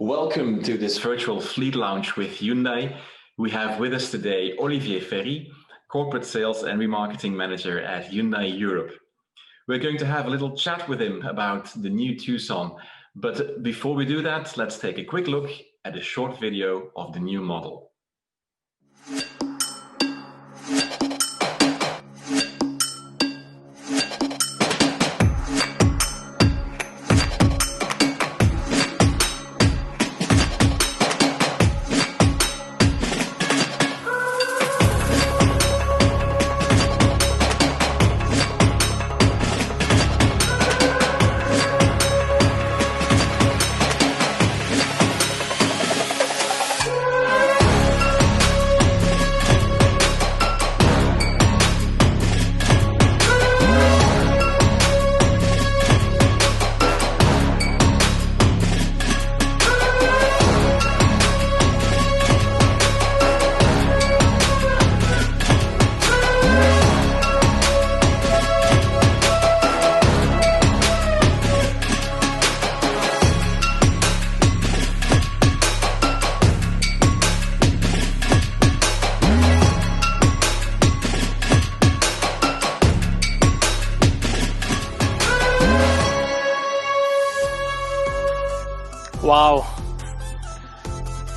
Welcome to this virtual fleet launch with Hyundai. We have with us today Olivier Ferry, Corporate Sales and Remarketing Manager at Hyundai Europe. We're going to have a little chat with him about the new Tucson. But before we do that, let's take a quick look at a short video of the new model. Wow.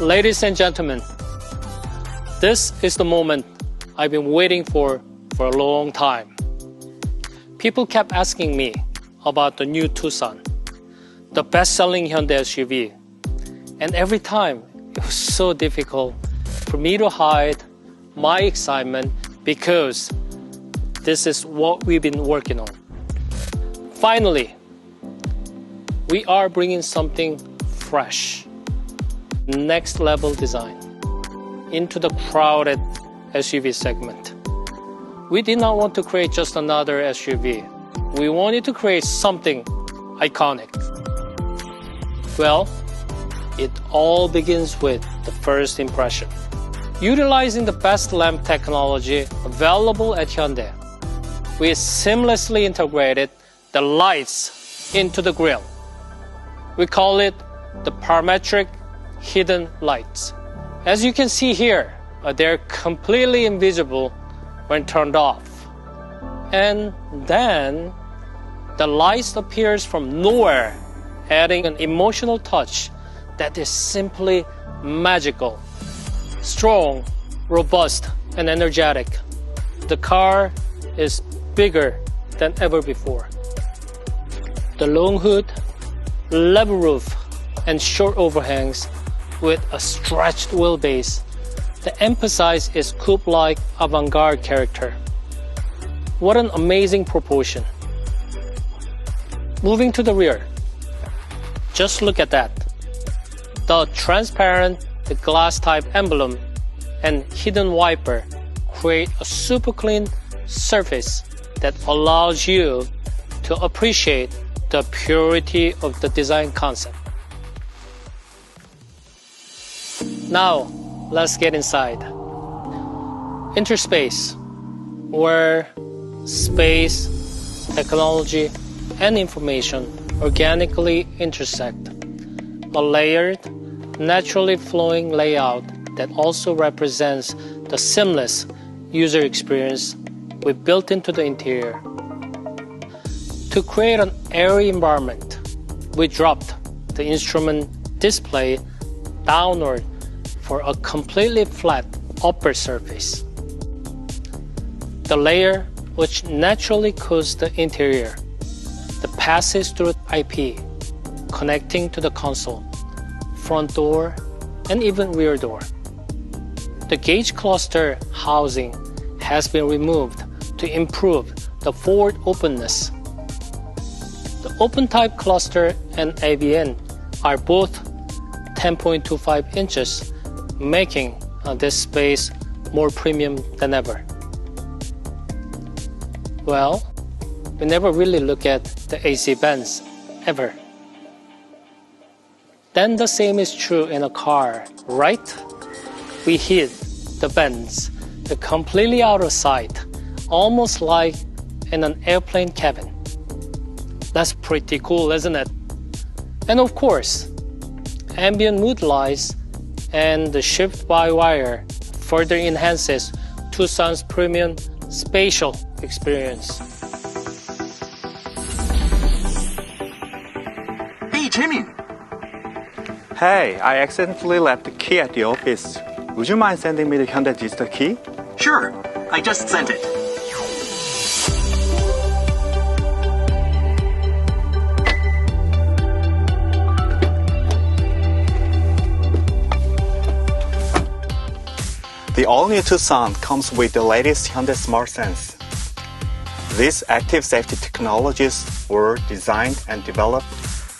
Ladies and gentlemen, this is the moment I've been waiting for a long time. People kept asking me about the new Tucson, the best-selling Hyundai SUV. And every time, it was so difficult for me to hide my excitement because this is what we've been working on. Finally, we are bringing something fresh, next level design into the crowded SUV segment. We did not want to create just another SUV. We wanted to create something iconic. Well, it all begins with the first impression. Utilizing the best lamp technology available at Hyundai, we seamlessly integrated the lights into the grille. We call it the parametric hidden lights. As you can see here, they're completely invisible when turned off. And then the lights appears from nowhere, adding an emotional touch that is simply magical. Strong, robust, and energetic. The car is bigger than ever before. The long hood, level roof, and short overhangs with a stretched wheelbase that emphasize its coupe-like avant-garde character. What an amazing proportion. Moving to the rear, just look at that. The transparent glass-type emblem and hidden wiper create a super clean surface that allows you to appreciate the purity of the design concept. Now, let's get inside. Interspace, where space, technology, and information organically intersect. A layered, naturally flowing layout that also represents the seamless user experience we built into the interior. To create an airy environment, we dropped the instrument display downward for a completely flat upper surface. The layer, which naturally cools the interior, passes through IP, connecting to the console, front door, and even rear door. The gauge cluster housing has been removed to improve the forward openness. The open-type cluster and ABN are both 10.25 inches, making this space more premium than ever. Well, we never really look at the AC vents, ever. Then the same is true in a car, right? We hid the vents, they're completely out of sight, almost like in an airplane cabin. That's pretty cool, isn't it? And of course, ambient mood lights and the shift-by-wire further enhances Tucson's premium spatial experience. Hey, Jimmy! Hey, I accidentally left the key at the office. Would you mind sending me the Hyundai digital key? Sure, I just sent it. The all-new Tucson comes with the latest Hyundai Smart Sense. These active safety technologies were designed and developed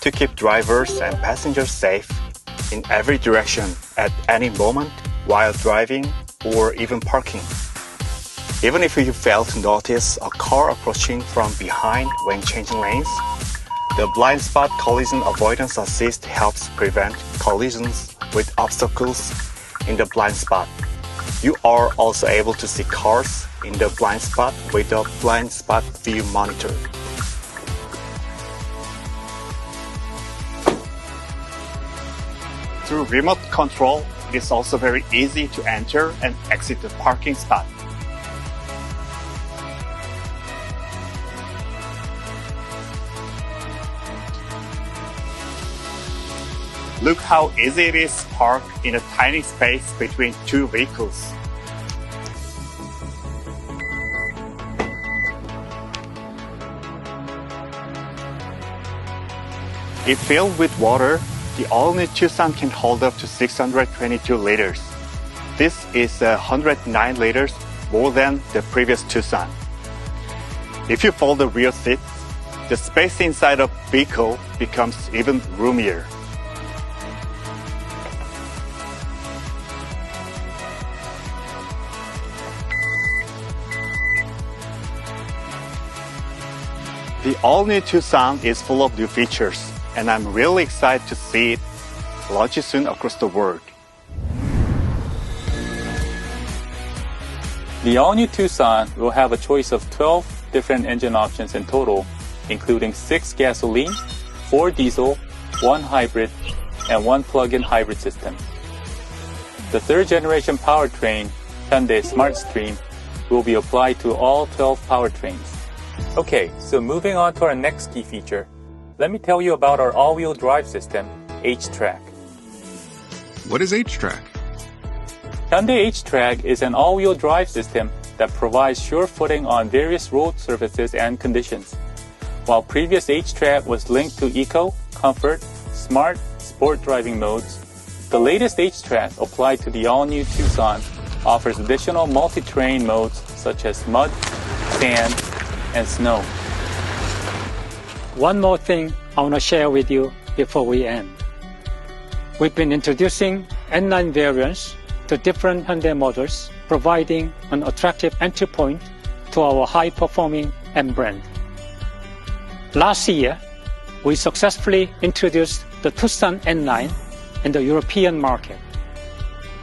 to keep drivers and passengers safe in every direction at any moment while driving or even parking. Even if you fail to notice a car approaching from behind when changing lanes, the blind spot collision avoidance assist helps prevent collisions with obstacles in the blind spot. You are also able to see cars in the blind spot with the blind spot view monitor. Through remote control, it is also very easy to enter and exit the parking spot. Look how easy it is to park in a tiny space between two vehicles. If filled with water, the all-new Tucson can hold up to 622 liters. This is 109 liters more than the previous Tucson. If you fold the rear seat, the space inside the vehicle becomes even roomier. The all-new Tucson is full of new features, and I'm really excited to see it launch soon across the world. The all-new Tucson will have a choice of 12 different engine options in total, including 6 gasoline, 4 diesel, 1 hybrid, and 1 plug-in hybrid system. The third-generation powertrain, Hyundai SmartStream, will be applied to all 12 powertrains. Okay, so moving on to our next key feature, let me tell you about our all-wheel drive system, H-Track. What is H-Track? Hyundai H-Track is an all-wheel drive system that provides sure footing on various road surfaces and conditions. While previous H-Track was linked to Eco, Comfort, Smart, Sport driving modes, the latest H-Track applied to the all-new Tucson offers additional multi-terrain modes such as mud, sand, and snow. One more thing I want to share with you before we end. We've been introducing N9 variants to different Hyundai models, providing an attractive entry point to our high-performing M brand. Last year, we successfully introduced the Tucson N9 in the European market.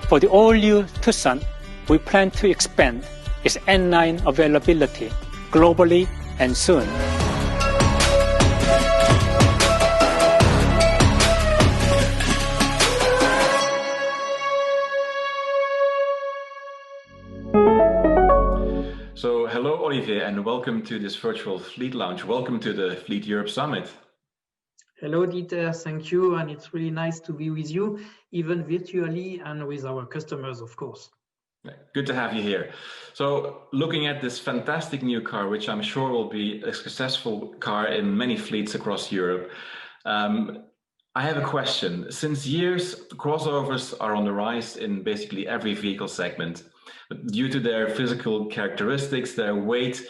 For the all-new Tucson, we plan to expand its N9 availability globally and soon. So hello Olivier and welcome to this virtual Fleet Lounge. Welcome to the Fleet Europe Summit. Hello Dieter, thank you, and it's really nice to be with you, even virtually and with our customers, of course. Good to have you here. So looking at this fantastic new car, which I'm sure will be a successful car in many fleets across Europe, I have a question. Since years, crossovers are on the rise in basically every vehicle segment. But due to their physical characteristics, their weight,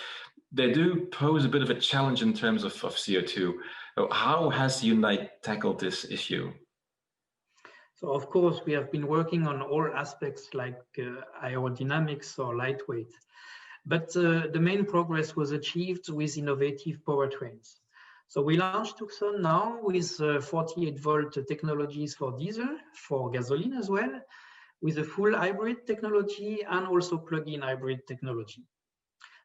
they do pose a bit of a challenge in terms of CO2. So how has Hyundai tackled this issue? So of course, we have been working on all aspects like aerodynamics or lightweight. But the main progress was achieved with innovative powertrains. So we launched Tucson now with 48-volt technologies for diesel, for gasoline as well, with a full hybrid technology and also plug-in hybrid technology.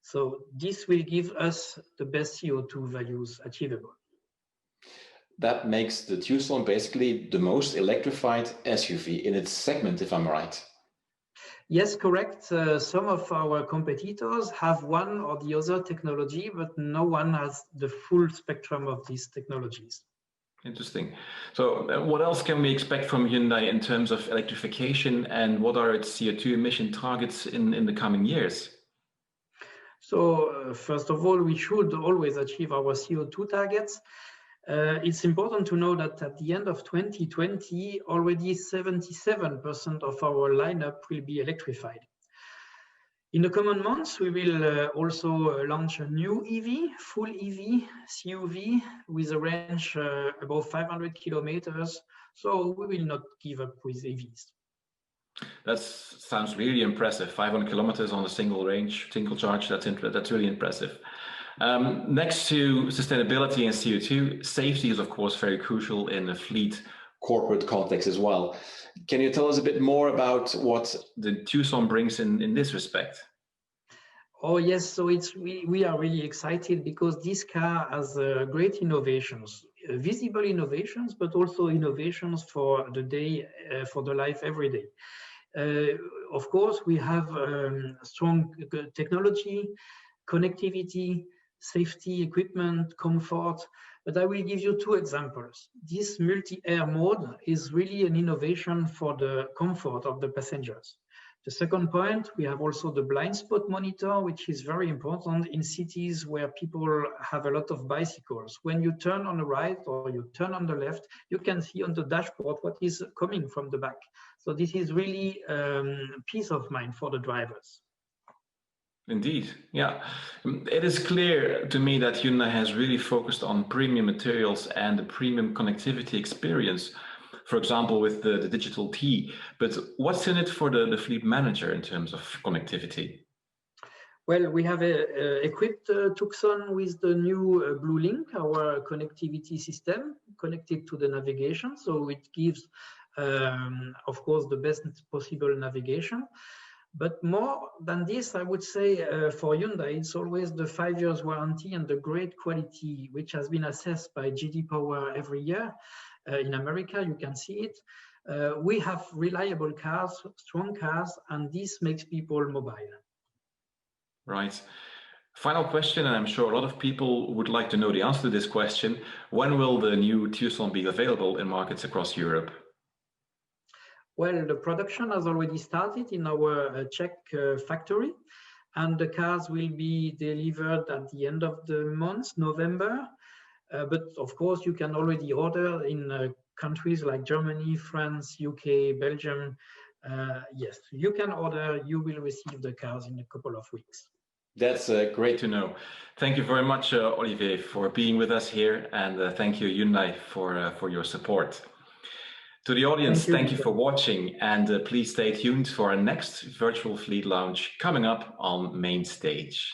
So this will give us the best CO2 values achievable. that makes the Tucson basically the most electrified SUV in its segment, if I'm right. Yes, correct. Some of our competitors have one or the other technology, but no one has the full spectrum of these technologies. Interesting. So what else can we expect from Hyundai in terms of electrification, and what are its CO2 emission targets in the coming years? So first of all, we should always achieve our CO2 targets. It's important to know that at the end of 2020, already 77% of our lineup will be electrified. In the coming months, we will also launch a new EV, full EV CUV with a range above 500 kilometers. So we will not give up with EVs. That sounds really impressive. 500 kilometers on a single range, single charge. That's really impressive. Next to sustainability and CO2, safety is of course very crucial in a fleet corporate context as well. Can you tell us a bit more about what the Tucson brings in this respect? Oh yes, so we are really excited because this car has great innovations, visible innovations, but also innovations for the day, for the life every day. Of course, we have strong technology, connectivity, safety, equipment, comfort, but I will give you two examples. This multi-air mode is really an innovation for the comfort of the passengers. The second point, we have also the blind spot monitor, which is very important in cities where people have a lot of bicycles. When you turn on the right or you turn on the left, you can see on the dashboard what is coming from the back. So this is really peace of mind for the drivers. Indeed, yeah. It is clear to me that Hyundai has really focused on premium materials and the premium connectivity experience, for example, with the digital T. But what's in it for the fleet manager in terms of connectivity? Well, we have equipped Tucson with the new Blue Link, our connectivity system connected to the navigation. So it gives, of course, the best possible navigation. But more than this, I would say for Hyundai, it's always the 5 years warranty and the great quality, which has been assessed by GD Power every year. In America, you can see it. We have reliable cars, strong cars, and this makes people mobile. Right. Final question, and I'm sure a lot of people would like to know the answer to this question. When will the new Tucson be available in markets across Europe? Well, the production has already started in our Czech factory, and the cars will be delivered at the end of the month, November. But of course, you can already order in countries like Germany, France, UK, Belgium. Yes, you can order, you will receive the cars in a couple of weeks. That's great to know. Thank you very much, Olivier, for being with us here, and thank you, Hyundai, for your support. To the audience, thank you for watching, and please stay tuned for our next virtual fleet launch coming up on Main Stage.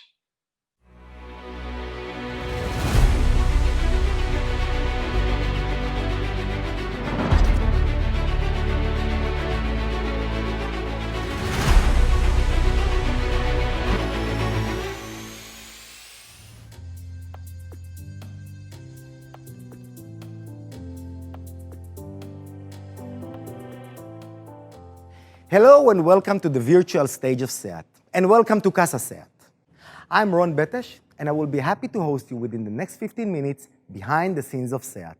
Hello and welcome to the virtual stage of SEAT, and welcome to Casa SEAT. I'm Ron Betesh, and I will be happy to host you within the next 15 minutes behind the scenes of SEAT.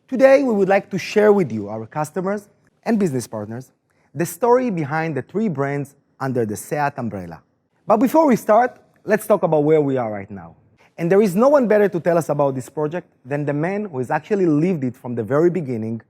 Today, we would like to share with you, our customers and business partners, the story behind the three brands under the SEAT umbrella. But before we start, let's talk about where we are right now. And there is no one better to tell us about this project than the man who has actually lived it from the very beginning,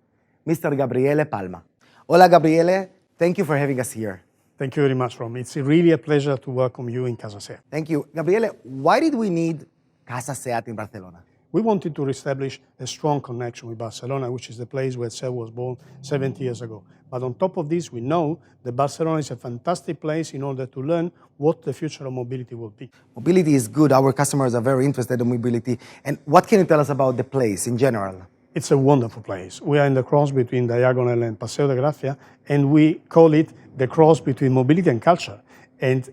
Mr. Gabriele Palma. Hola, Gabriele. Thank you for having us here. Thank you very much, Ron. It's really a pleasure to welcome you in Casa SEAT. Thank you. Gabriele, why did we need Casa SEAT in Barcelona? We wanted to establish a strong connection with Barcelona, which is the place where SEAT was born 70 years ago. But on top of this, we know that Barcelona is a fantastic place in order to learn what the future of mobility will be. Mobility is good. Our customers are very interested in mobility. And what can you tell us about the place in general? It's a wonderful place. We are in the cross between Diagonal and Paseo de Gracia, and we call it the cross between mobility and culture. And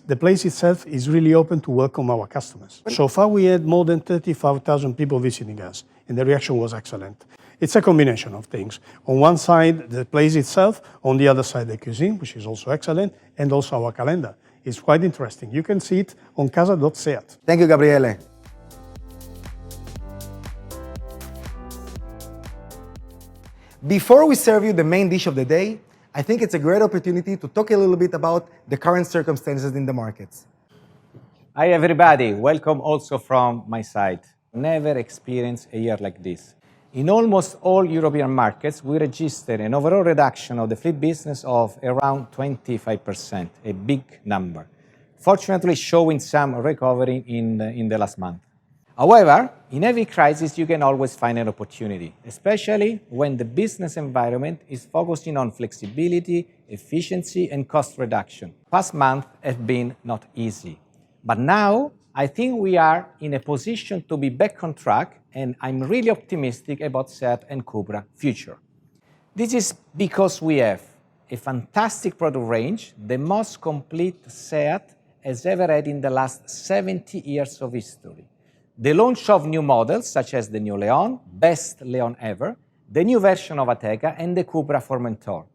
the place itself is really open to welcome our customers. So far, we had more than 35,000 people visiting us, and the reaction was excellent. It's a combination of things. On one side, the place itself, on the other side, the cuisine, which is also excellent, and also our calendar. It's quite interesting. You can see it on casa.seat. Thank you, Gabriele. Before we serve you the main dish of the day, I think it's a great opportunity to talk a little bit about the current circumstances in the markets. Hi everybody, welcome also from my side. Never experienced a year like this. In almost all European markets, we registered an overall reduction of the fleet business of around 25%, a big number. Fortunately, showing some recovery in the last month. However, in every crisis, you can always find an opportunity, especially when the business environment is focusing on flexibility, efficiency, and cost reduction. Past months have been not easy. But now, I think we are in a position to be back on track, and I'm really optimistic about SEAT and CUPRA future. This is because we have a fantastic product range, the most complete SEAT has ever had in the last 70 years of history. The launch of new models, such as the new Leon, best Leon ever, the new version of Ateca, and the CUPRA Formentor.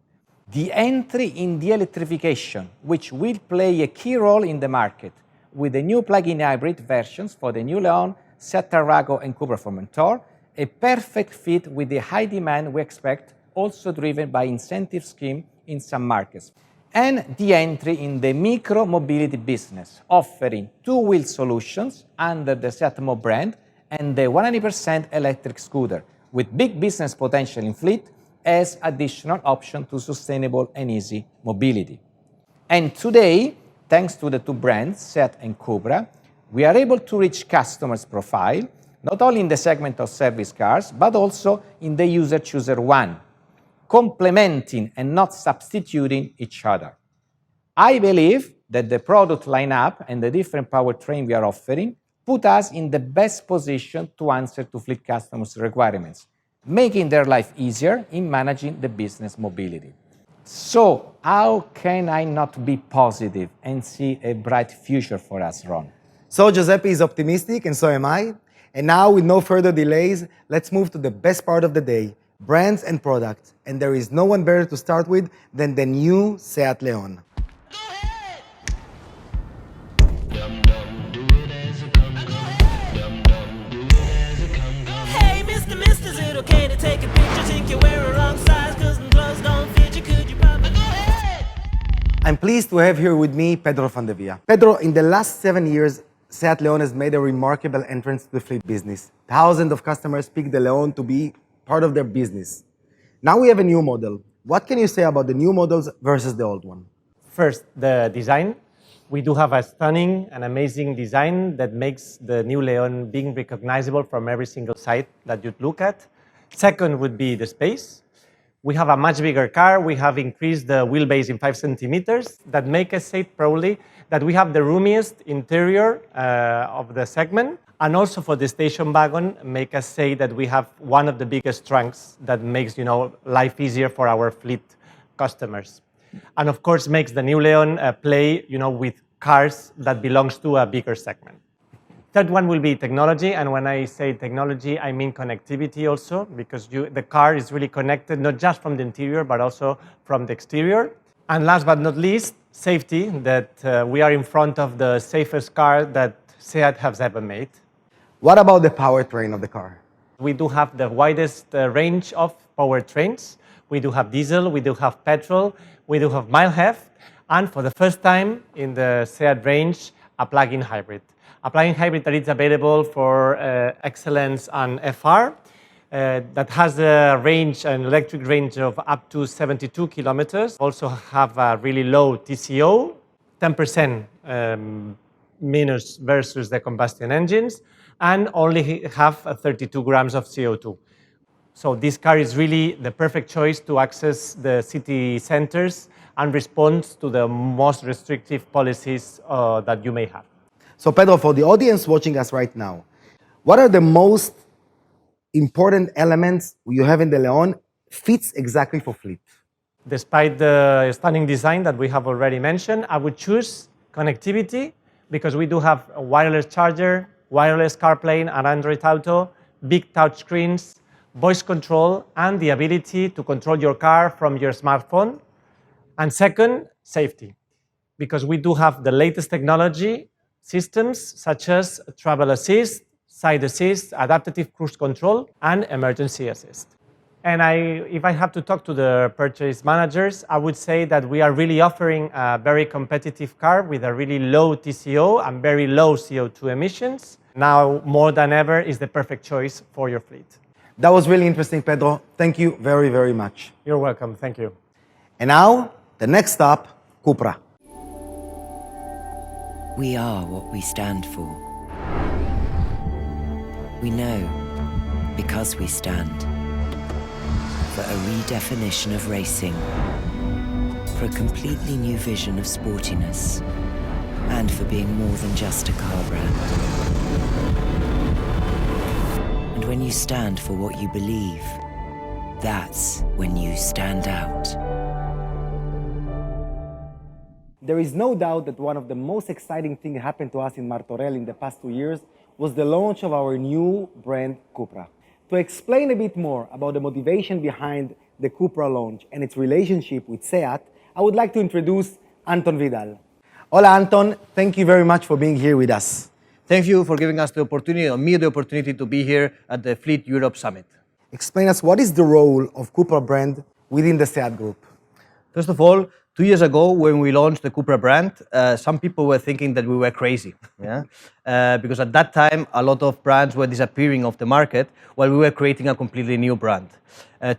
The entry in the electrification, which will play a key role in the market, with the new plug-in hybrid versions for the new Leon, Seat Tarraco, and CUPRA Formentor, a perfect fit with the high demand we expect, also driven by incentive scheme in some markets. And the entry in the micro-mobility business, offering two-wheel solutions under the Seat Mo brand and the 100% electric scooter, with big business potential in fleet as additional option to sustainable and easy mobility. And today, thanks to the two brands, SEAT and CUPRA, we are able to reach customers' profile, not only in the segment of service cars, but also in the user-chooser one, complementing and not substituting each other. I believe that the product lineup and the different powertrain we are offering put us in the best position to answer to fleet customers' requirements, making their life easier in managing the business mobility. So, how can I not be positive and see a bright future for us, Ron? So Giuseppe is optimistic, and so am I. And now, with no further delays, let's move to the best part of the day, brands and products. And there is no one better to start with than the new Seat Leon. Hey, Mr. Is it okay to take a picture? Think you wear a wrong size cause the clothes don't fit you? Could you probably go ahead? I'm pleased to have here with me Pedro Fandevia. Pedro, in the last 7 years, Seat Leon has made a remarkable entrance to the fleet business. Thousands of customers pick the Leon to be part of their business. Now we have a new model. What can you say about the new models versus the old one? First, the design. We do have a stunning and amazing design that makes the new Leon being recognizable from every single site that you'd look at. Second would be the space. We have a much bigger car. We have increased the wheelbase in 5 centimeters that make us say proudly that we have the roomiest interior of the segment. And also for the station wagon, make us say that we have one of the biggest trunks that makes life easier for our fleet customers. And of course makes the new Leon play with cars that belongs to a bigger segment. Third one will be technology, and when I say technology, I mean connectivity also, because the car is really connected not just from the interior, but also from the exterior. And last but not least, safety, that we are in front of the safest car that SEAT has ever made. What about the powertrain of the car? We do have the widest range of powertrains. We do have diesel, we do have petrol, we do have mild heft, and for the first time in the SEAT range, a plug-in hybrid. A plug-in hybrid that is available for Excellence and FR, that has a range, an electric range of up to 72 kilometers. Also have a really low TCO, 10% minus versus the combustion engines, and only have 32 grams of CO2. So this car is really the perfect choice to access the city centers and responds to the most restrictive policies that you may have. So Pedro, for the audience watching us right now, what are the most important elements you have in the Leon fits exactly for fleet? Despite the stunning design that we have already mentioned, I would choose connectivity because we do have a wireless charger, wireless CarPlay and Android Auto, big touch screens, voice control, and the ability to control your car from your smartphone. And second, safety, because we do have the latest technology systems such as travel assist, side assist, adaptive cruise control, and emergency assist. And if I have to talk to the purchase managers, I would say that we are really offering a very competitive car with a really low TCO and very low CO2 emissions. Now, more than ever, is the perfect choice for your fleet. That was really interesting, Pedro. Thank you very, very much. You're welcome. Thank you. And now, the next stop, CUPRA. We are what we stand for. We know because we stand for a redefinition of racing, for a completely new vision of sportiness, and for being more than just a car brand. And when you stand for what you believe, that's when you stand out. There is no doubt that one of the most exciting things that happened to us in Martorell in the past 2 years was the launch of our new brand, CUPRA. To explain a bit more about the motivation behind the CUPRA launch and its relationship with SEAT, I would like to introduce Anton Vidal. Hola, Anton. Thank you very much for being here with us. Thank you for giving us the opportunity, or me the opportunity, to be here at the Fleet Europe Summit. Explain us, what is the role of CUPRA brand within the SEAT group? First of all, 2 years ago, when we launched the CUPRA brand, some people were thinking that we were crazy, because at that time, a lot of brands were disappearing off the market while we were creating a completely new brand.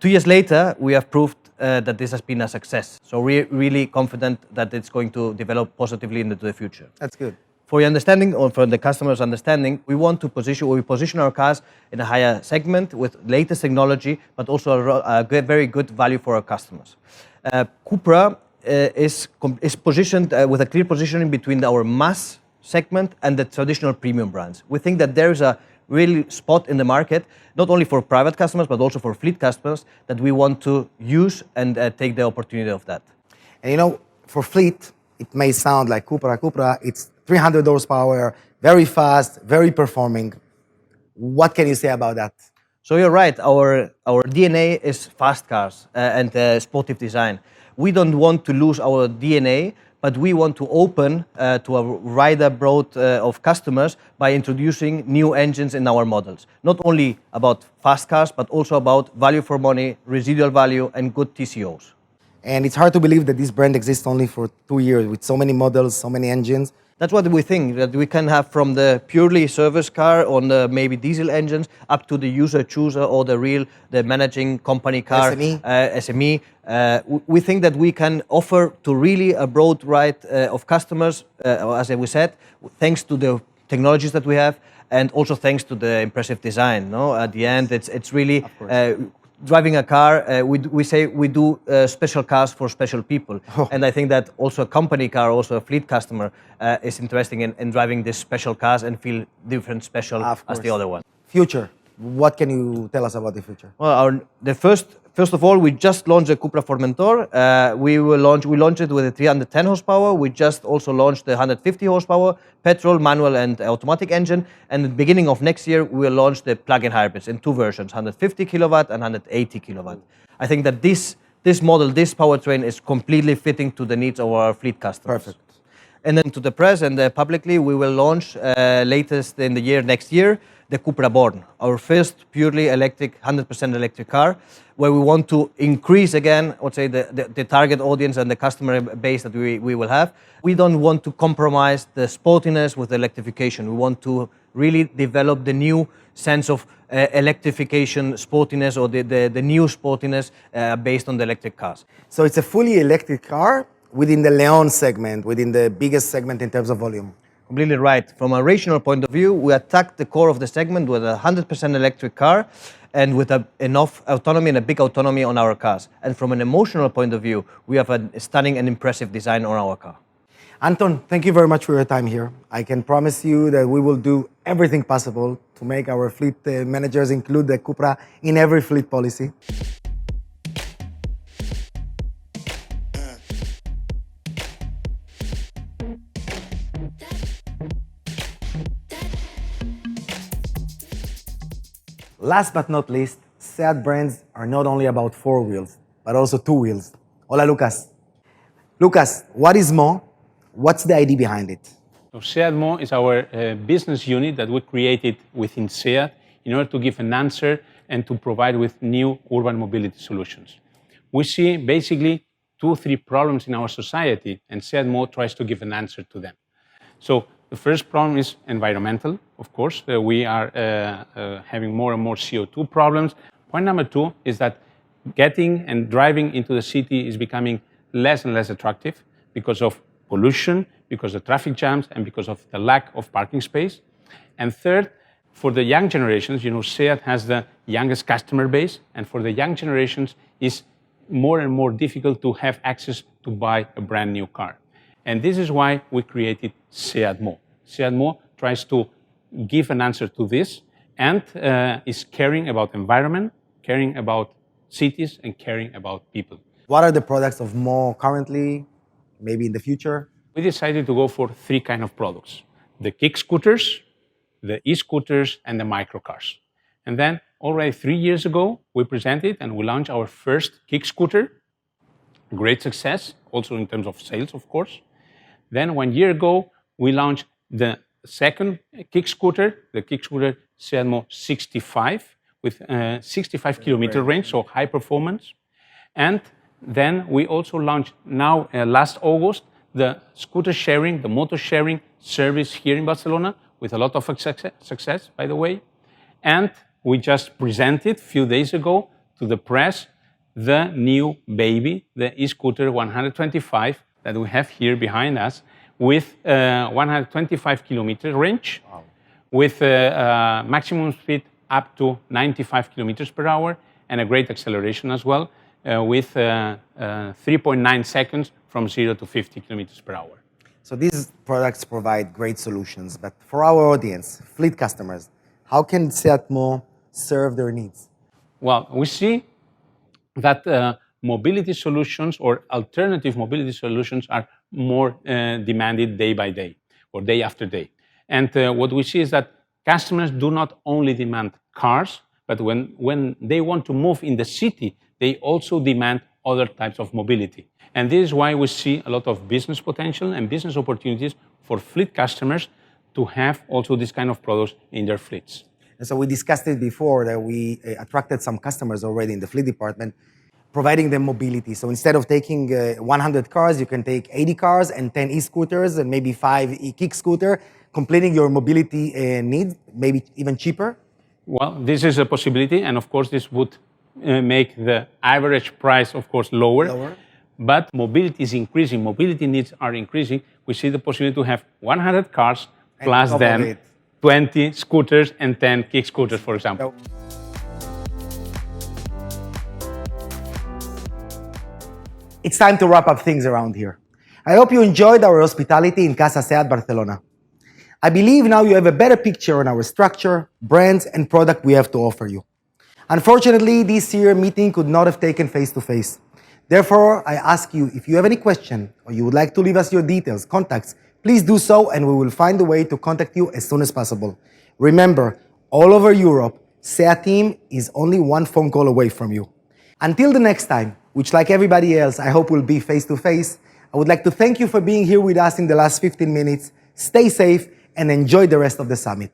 2 years later, we have proved that this has been a success. So we're really confident that it's going to develop positively into the future. That's good. For your understanding, or for the customer's understanding, we want to position our cars in a higher segment with latest technology, but also a very good value for our customers. CUPRA is positioned with a clear positioning between our mass segment and the traditional premium brands. We think that there is a real spot in the market, not only for private customers, but also for fleet customers, that we want to use and take the opportunity of that. And you know, for fleet, it may sound like CUPRA, it's 300 horsepower, very fast, very performing. What can you say about that? So you're right, our DNA is fast cars and sportive design. We don't want to lose our DNA, but we want to open to a wider broad of customers by introducing new engines in our models. Not only about fast cars, but also about value for money, residual value, and good TCOs. And it's hard to believe that this brand exists only for 2 years with so many models, so many engines. That's what we think, that we can have from the purely service car on the maybe diesel engines up to the user chooser or the managing company car, SME. We think that we can offer to really a broad right of customers, as we said, thanks to the technologies that we have and also thanks to the impressive design. No? At the end, it's really driving a car, we say we do special cars for special people. And I think that also a company car, also a fleet customer is interested in driving these special cars and feel different special as the other one. Future, what can you tell us about the future? Well, first of all, we just launched the CUPRA Formentor. We launched it with a 310 horsepower. We just also launched the 150 horsepower petrol, manual, and automatic engine. And at the beginning of next year, we will launch the plug-in hybrids in 2 versions, 150 kilowatt and 180 kilowatt. I think that this model, this powertrain, is completely fitting to the needs of our fleet customers. Perfect. And then to the press and publicly, we will launch latest in the year next year, the CUPRA Born, our first purely electric, 100% electric car, where we want to increase again, I would say, the target audience and the customer base that we will have. We don't want to compromise the sportiness with electrification. We want to really develop the new sense of electrification sportiness, or the new sportiness based on the electric cars. So it's a fully electric car within the Leon segment, within the biggest segment in terms of volume. Completely right. From a rational point of view, we attack the core of the segment with a 100% electric car and with enough autonomy and a big autonomy on our cars. And from an emotional point of view, we have a stunning and impressive design on our car. Anton, thank you very much for your time here. I can promise you that we will do everything possible to make our fleet managers include the CUPRA in every fleet policy. Last but not least, SEAT brands are not only about 4 wheels, but also 2 wheels. Hola, Lucas. Lucas, what is Mo? What's the idea behind it? So SEAT Mo is our business unit that we created within SEAT in order to give an answer and to provide with new urban mobility solutions. We see basically 2 or 3 problems in our society, and SEAT Mo tries to give an answer to them. So the first problem is environmental, of course. We are having more and more CO2 problems. Point number 2 is that getting and driving into the city is becoming less and less attractive because of pollution, because of traffic jams, and because of the lack of parking space. And third, for the young generations, SEAT has the youngest customer base, and for the young generations, it's more and more difficult to have access to buy a brand new car. And this is why we created SEAT Mo. SEAT Mo tries to give an answer to this and is caring about environment, caring about cities, and caring about people. What are the products of Mo currently, maybe in the future? We decided to go for 3 kinds of products: the eKickScooters, the eScooters, and the microcars. And then already 3 years ago, we presented and we launched our first eKickScooter. Great success, also in terms of sales, of course. Then 1 year ago, we launched the second eKickScooter, the eKickScooter SEAT Mo 65, with a 65 kilometer range, so high performance. And then we also launched now, last August, the scooter sharing, the motor sharing service here in Barcelona, with a lot of success, by the way. And we just presented a few days ago to the press the new baby, the eScooter 125 that we have here behind us, with 125 kilometer range, wow, with maximum speed up to 95 kilometers per hour, and a great acceleration as well, with 3.9 seconds from 0 to 50 kilometers per hour. So these products provide great solutions, but for our audience, fleet customers, how can SEAT Mo serve their needs? Well, we see that mobility solutions or alternative mobility solutions are more demanded day by day or day after day. And what we see is that customers do not only demand cars, but when they want to move in the city, they also demand other types of mobility. And this is why we see a lot of business potential and business opportunities for fleet customers to have also this kind of products in their fleets. And so we discussed it before that we attracted some customers already in the fleet department, providing them mobility. So instead of taking 100 cars, you can take 80 cars and 10 e-scooters and maybe 5 eKickScooter, completing your mobility needs, maybe even cheaper. Well, this is a possibility, and of course this would make the average price, of course, lower. But mobility is increasing, mobility needs are increasing. We see the possibility to have 100 cars and plus then 20 scooters and 10 eKickScooters, for example. It's time to wrap up things around here. I hope you enjoyed our hospitality in Casa SEAT Barcelona. I believe now you have a better picture on our structure, brands, and product we have to offer you. Unfortunately, this year meeting could not have taken face-to-face. Therefore, I ask you, if you have any question or you would like to leave us your details, contacts, please do so and we will find a way to contact you as soon as possible. Remember, all over Europe, SEAT team is only one phone call away from you. Until the next time, which like everybody else, I hope will be face-to-face, I would like to thank you for being here with us in the last 15 minutes. Stay safe and enjoy the rest of the summit.